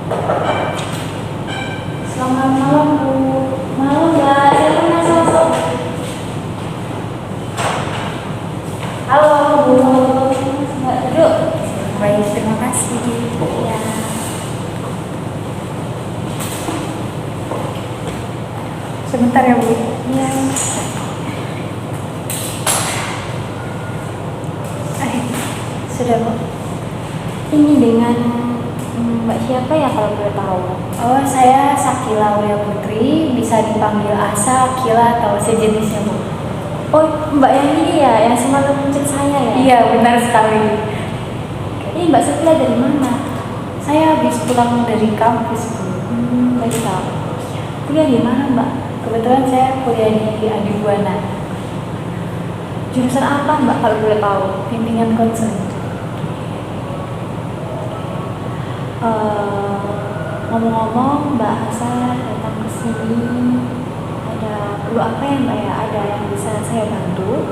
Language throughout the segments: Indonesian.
Selamat malam Bu. Malam Mbak, silakan masuk. Halo Bu. Mbak duduk. Baik, terima kasih. Ya. Sebentar ya Bu. Ya. Sudah Bu. Ini dengan Mbak siapa ya kalau boleh tahu? Oh, saya Sakila Aulia Putri, bisa dipanggil Asa, Akila atau sejenisnya Bu. Oh, Mbak yang ini ya, yang semalam chat saya ya? Iya, benar sekali. Ini Mbak Sakila dari mana? Saya habis pulang dari kampus Bu. Dari kampus. Kuliah di mana Mbak? Kebetulan saya kuliah di Adibuana, Jurusan apa Mbak kalau boleh tahu? bimbingan konseling. Ngomong-ngomong Mbak Asa datang ke sini ada perlu apa ya Mbak ya? Ada yang bisa saya bantu?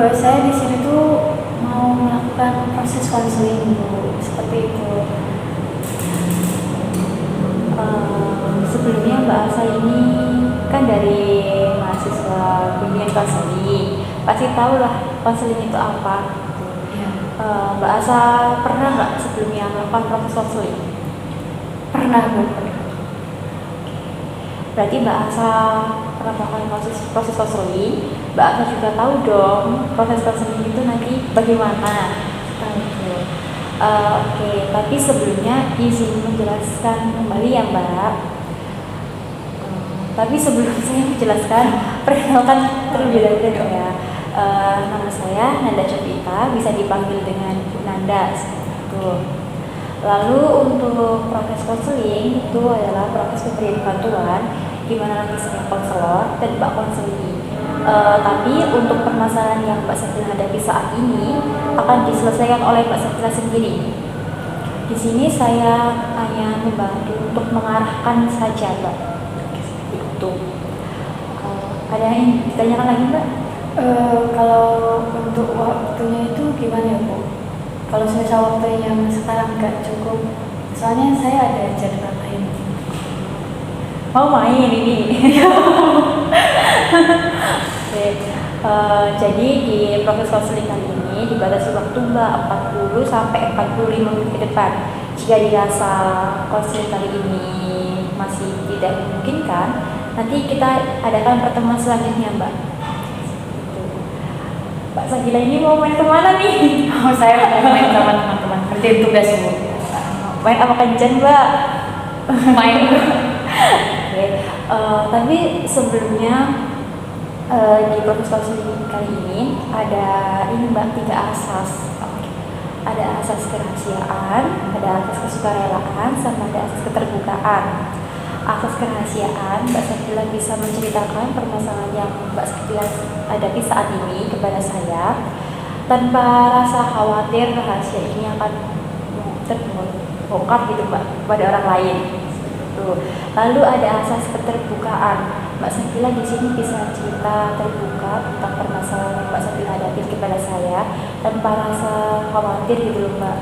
Saya di sini tuh mau melakukan proses konseling Bu, seperti itu. Sebelumnya Mbak Asa ini kan dari mahasiswa bimbingan konseling, pasti tahu lah konseling itu apa. Ya. Mbak Asa pernah nggak sebelumnya melakukan proses konseling? Pernah Bu. Berarti Mbak Asa pernah melakukan proses konseling, Mbak Asa juga tahu dong proses konseling itu nanti bagaimana. Tahu itu. Oke, tapi sebelumnya izin menjelaskan kembali ya Mbak. Tapi sebelum saya menjelaskan, perkenalkan terlebih dahulu ya. Nama saya Nanda Copita, bisa dipanggil dengan Bu Nanda seperti itu. Lalu untuk proses konseling itu adalah proses pemberian bantuan di mana nanti saya konselor dan Mbak konseli. Tapi untuk permasalahan yang Mbak Sakila hadapi saat ini akan diselesaikan oleh Mbak Sakila sendiri. Di sini saya hanya membantu untuk mengarahkan saja Mbak. Itu. Ada yang ingin ditanyakan lagi Mbak? Kalau untuk waktunya itu gimana ya Bu? Kalau misal waktunya yang sekarang nggak cukup, soalnya saya ada jadwal lain. Mau main ini. Oke. Jadi di proses konseling kali ini dibatasi waktu Mbak 40 sampai 45 menit ke depan. Jika dirasa konseling kali ini masih tidak memungkinkan, nanti kita adakan pertemuan selanjutnya Mbak. Mbak Sakila ini mau main kemana nih? Saya mau main sama teman-teman, kerjain tugas Bu. Main apa kencan Mbak? Main. Oke. Tapi sebelumnya di proses konseling kali ini ada ini Mbak 3 asas. Ada asas kerahasiaan, ada asas kesukarelaan, sama ada asas keterbukaan. Asas kerahasiaan, Mbak Sakila bisa menceritakan permasalahan yang Mbak Sakila hadapi saat ini kepada saya tanpa rasa khawatir rahasia ini akan terbongkar gitu Mbak kepada orang lain. Lalu ada asas keterbukaan. Mbak Sakila di sini bisa cerita terbuka tentang permasalahan yang Mbak Sakila hadapi kepada saya tanpa rasa khawatir gitu loh Mbak.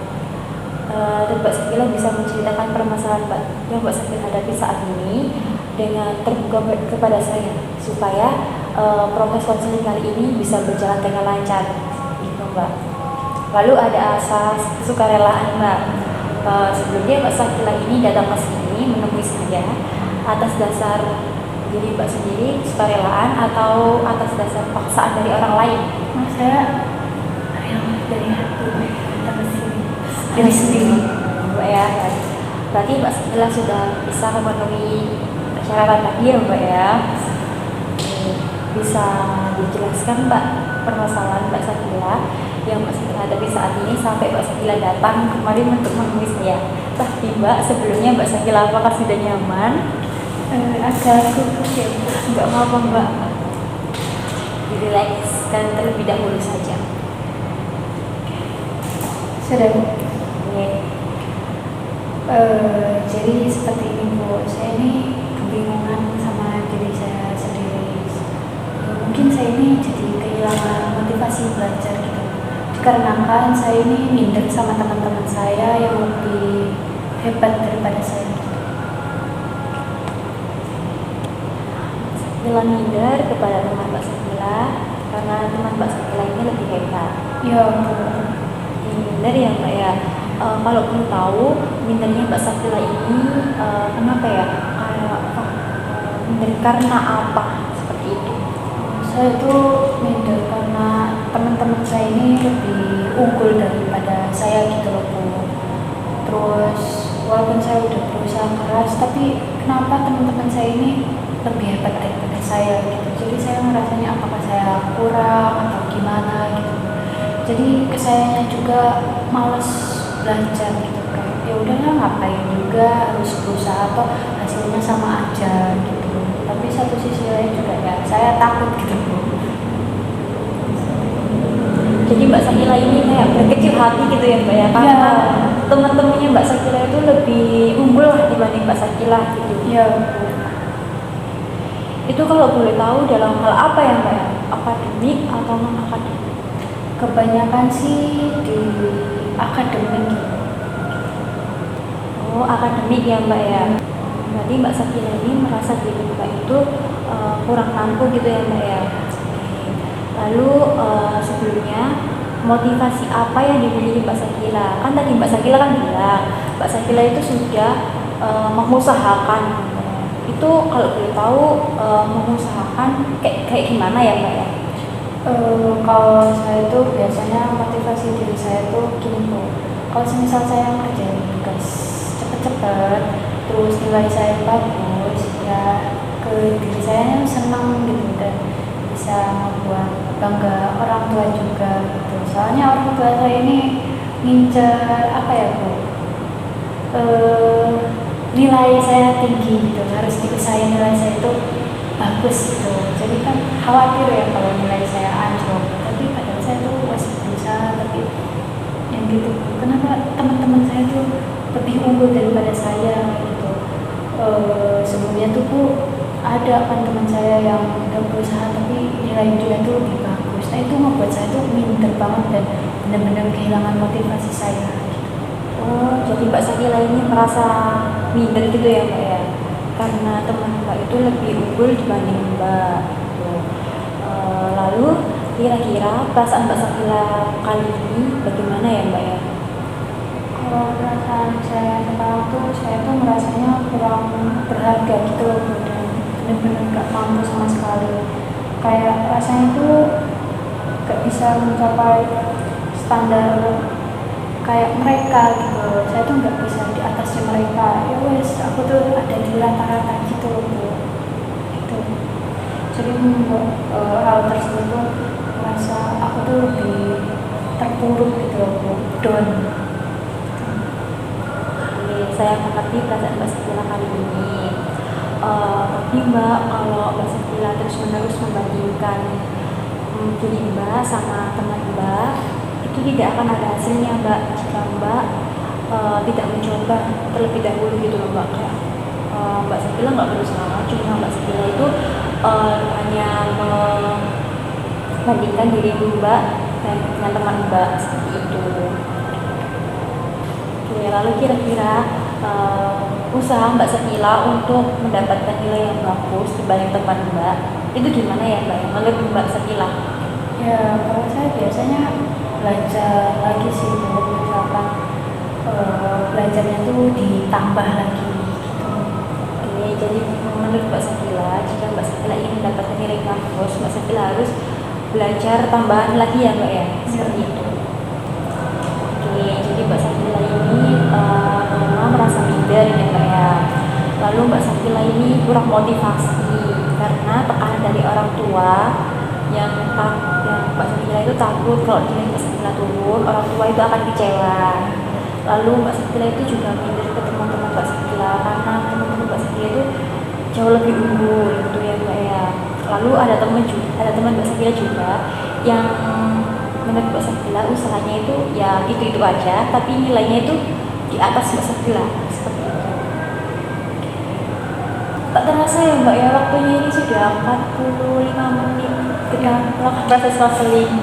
Dan Mbak Sakila bisa menceritakan permasalahan yang Mbak Sakila hadapi saat ini dengan terbuka kepada saya supaya proses konseling kali ini bisa berjalan dengan lancar gitu Mbak. Lalu ada asas kesukarelaan Mbak. Sebelumnya Mbak Sakila ini datang ke sini menemui saya atas dasar diri Mbak sendiri sukarelaan atau atas dasar paksaan dari orang lain. Saya dari hati datang ke sini. Dari sendiri Mbak ya. Berarti Mbak Sakila sudah bisa memenuhi persyaratan tadi ya Mbak ya. Bisa dijelaskan Mbak permasalahan Mbak Sakila yang Mbak Sakila hadapi saat ini sampai Mbak Sakila datang kemarin untuk menemui saya. Tapi Mbak sebelumnya Mbak Sakila apakah sudah nyaman? Agak gugup ya Bu. Enggak apa-apa Mbak. Direlakskan terlebih dahulu saja. Sudah Bu. Oke. Jadi seperti ini Bu, saya ini kebingungan sama diri saya sendiri. Mungkin saya ini jadi kehilangan motivasi belajar gitu. Dikarenakan saya ini minder sama teman-teman saya yang lebih hebat daripada saya. Sakila minder kepada teman Mbak Sakila karena teman Mbak Sakila ini lebih hebat. Ya Bu. Minder ya Mbak ya. Kalau perlu tahu mindernya Mbak Sakila ini kenapa ya? Kayak apa? Minder karena apa? Seperti itu. Saya tuh minder karena teman-teman saya ini lebih unggul daripada saya gitu loh Bu. Terus walaupun saya udah berusaha keras, tapi kenapa teman-teman saya ini lebih hebat daripada saya gitu. Jadi saya merasanya apakah saya kurang atau gimana gitu. Jadi kesayanya juga males belajar gitu, kayak ya udahlah ngapain juga harus berusaha atau hasilnya sama aja gitu. Tapi satu sisi lain juga ya saya takut gitu Bu. Jadi Mbak Sakila ini kayak berkecil hati gitu ya Mbak ya, karena teman-temannya Mbak Sakila itu lebih unggul lah dibanding Mbak Sakila gitu. Ya Bu. Itu kalau boleh tahu dalam hal apa ya Mbak ya? Akademik atau non akademik? Kebanyakan sih di akademik gitu. Oh akademik ya Mbak ya. Berarti Mbak Sakila ini merasa diri Mbak itu kurang mampu gitu ya Mbak ya. Lalu sebelumnya motivasi apa yang dimiliki Mbak Sakila? Kan tadi Mbak Sakila kan bilang Mbak Sakila itu sudah mengusahakan. Itu kalau boleh tahu mengusahakan kayak gimana ya Mbak ya? Kalau saya tuh biasanya motivasi diri saya tuh gini Bu. Kalau misal saya ngerjain tugas cepet-cepet, terus nilai saya bagus, ya ke diri saya senang gitu dan bisa membuat bangga orang tua juga gitu. Soalnya orang tua saya ini ngincer apa ya Bu? Nilai saya tinggi gitu, harus diusahain nilai saya itu bagus gitu. Jadi kan khawatir ya kalau nilai saya anjlok. Tapi padahal saya tuh masih berusaha, tapi yang gitu. Kenapa teman-teman saya tuh lebih unggul daripada saya gitu? Sebelumnya tuh Bu ada kan teman saya yang udah berusaha tapi nilai dia tuh lebih bagus. Nah itu membuat saya tuh minder banget dan benar-benar kehilangan motivasi saya. Oh jadi Mbak Sakila ini merasa minder gitu ya Mbak ya? Karena teman Mbak itu lebih unggul dibanding Mbak gitu. Lalu kira-kira perasaan Mbak Sakila kali ini bagaimana ya Mbak ya? Kalau perasaan saya sekarang tuh saya tuh merasanya kurang berharga gitu loh Bu, dan benar-benar gak mampu sama sekali. Kayak rasanya tuh gak bisa mencapai standar kayak mereka gitu. Saya tuh nggak bisa di atasnya mereka. Ya wes, aku tuh ada di rata-rata gitu loh Bu. Itu. Jadi membuat hal tersebut tuh merasa aku tuh lebih terpuruk gitu loh Bu. Down. Oke, saya mengerti perasaan Mbak Sakila kali ini. Tapi Mbak, kalau Mbak Sakila terus-menerus membandingkan diri Mbak sama teman Mbak, itu tidak akan ada hasilnya Mbak jika Mbak tidak mencoba terlebih dahulu gitu loh Mbak. Kayak Mbak Sakila nggak berusaha, cuma Mbak Sakila itu hanya membandingkan diri Mbak dan dengan teman Mbak seperti itu. Oke, lalu kira-kira usaha Mbak Sakila untuk mendapatkan nilai yang bagus dibanding teman Mbak itu gimana ya Mbak? Menurut Mbak Sakila? Ya kalau saya biasanya belajar lagi sih Bu, misalkan belajarnya tuh ditambah lagi gitu. Oke, jadi menurut Mbak Sakila, jika Mbak Sakila ingin mendapatkan nilai bagus, Mbak Sakila harus belajar tambahan lagi ya Mbak ya, seperti itu. Oke, jadi Mbak Sakila ini memang merasa minder ya Mbak ya. Lalu Mbak Sakila ini kurang motivasi karena tekanan dari orang tua yang Mbak Sakila itu takut kalau nilai Mbak Sakila turun, orang tua itu akan kecewa. Lalu Mbak Sakila itu juga minder ke teman-teman Mbak Sakila karena teman-teman Mbak Sakila itu jauh lebih unggul gitu ya Mbak ya. Lalu ada teman Mbak Sakila juga yang menurut Mbak Sakila usahanya itu ya itu aja, tapi nilainya itu di atas Mbak Sakila seperti itu. Tak terasa ya Mbak ya, waktunya ini sudah 45 menit kita melakukan proses konseling.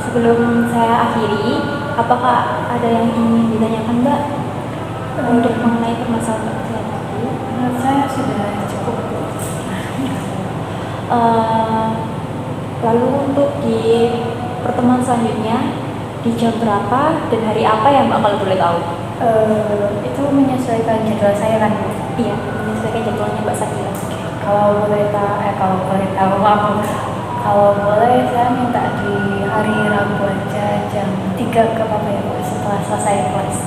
Sebelum saya akhiri, apakah ada yang ingin ditanyakan Mbak? untuk mengenai permasalahan Mbak Sila tadi? Menurut saya sudah cukup. Eh, lalu untuk di pertemuan selanjutnya di jam berapa dan hari apa ya Mbak kalau boleh tahu? Itu menyesuaikan jadwal saya kan. Iya, menyesuaikan jadwalnya Mbak Sakila. Kalau boleh saya minta di hari Rabu aja jam 3 ke apa ya Bu, setelah selesai kelas.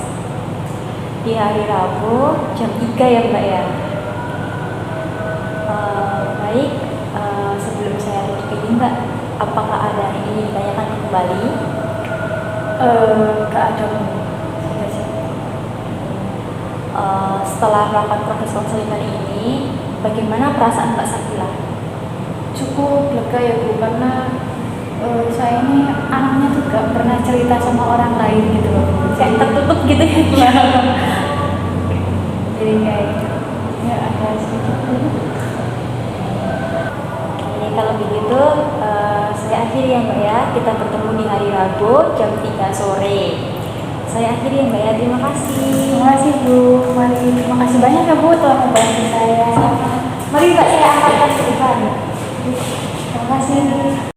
Di hari Rabu jam 3 ya Mbak ya. Baik, sebelum saya tutup ini Mbak, apakah ada yang ingin ditanyakan kembali? Gak ada Bu. Sudah sih. Setelah melakukan proses konseling kali ini, bagaimana perasaan Mbak Sakila? Cukup lega ya Bu, karena saya ini anaknya tuh gak pernah cerita sama orang lain gitu loh Bu. Kayak tertutup gitu ya? Jadi kayak ya ada sedikit dulu. Oke, kalau begitu saya akhiri ya Mbak ya. Kita bertemu di hari Rabu jam 3 sore. Saya akhiri ya Mbak ya. Terima kasih. Terima kasih Bu. Mari, terima kasih banyak ya Bu telah membantu saya. Mari Mbak saya angkatkan ke depan. Terima kasih.